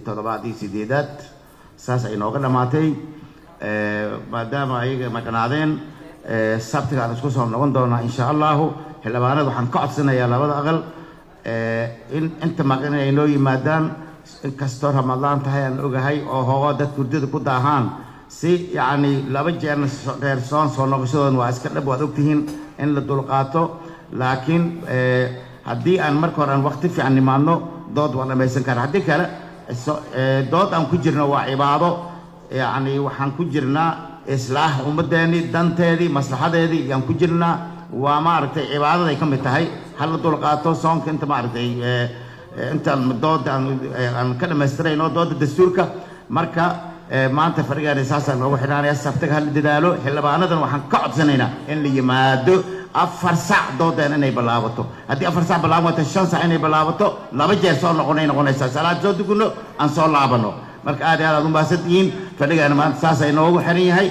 toddobaadii sideedaad saas ay nooga dhamaatay maadaama ayaga maqnaadeen sabtiga aan isku soo noqon doonaa insha allahu xildhibaanada waxaan ka codsanayaa labada aqal in inta maqan ay noo yimaadaan inkastoo ramadaan tahay aan ogahay oo hoogo dad hurdada ku daahaan si yacni laba jeerna reer soo noqoshadoodan waa iska dhab waad ogtihiin in la dulqaato laakiin haddii aan marka hore aan waqti fiican nimaadno dood waan dhamaysan karaa haddii kale dood aan ku jirno waa cibaado yacni waxaan ku jirnaa islaax ummaddeennii danteedii maslaxadeedii ayaan ku jirnaa waa maaragtay cibaadaday ka mid tahay hal la dulqaato soonka inta maaragtay intaan dooda aan ka dhamaystirayno dooda dastuurka marka maanta fadhigaani saasaan noogu xidhaanaya sabtaga hala dadaalo xildhibaanadan waxaan ka codsanaynaa in la yimaado 4 saac doodeen inay bilaabato haddii 4 saac bilaabato 5 saac inay bilaabato laba jeer soo noqonaysaa salaad soo dugno aan soo laabano marka aad u mahadsantihiin fadhigaani maanta saas ay noogu xiran yahay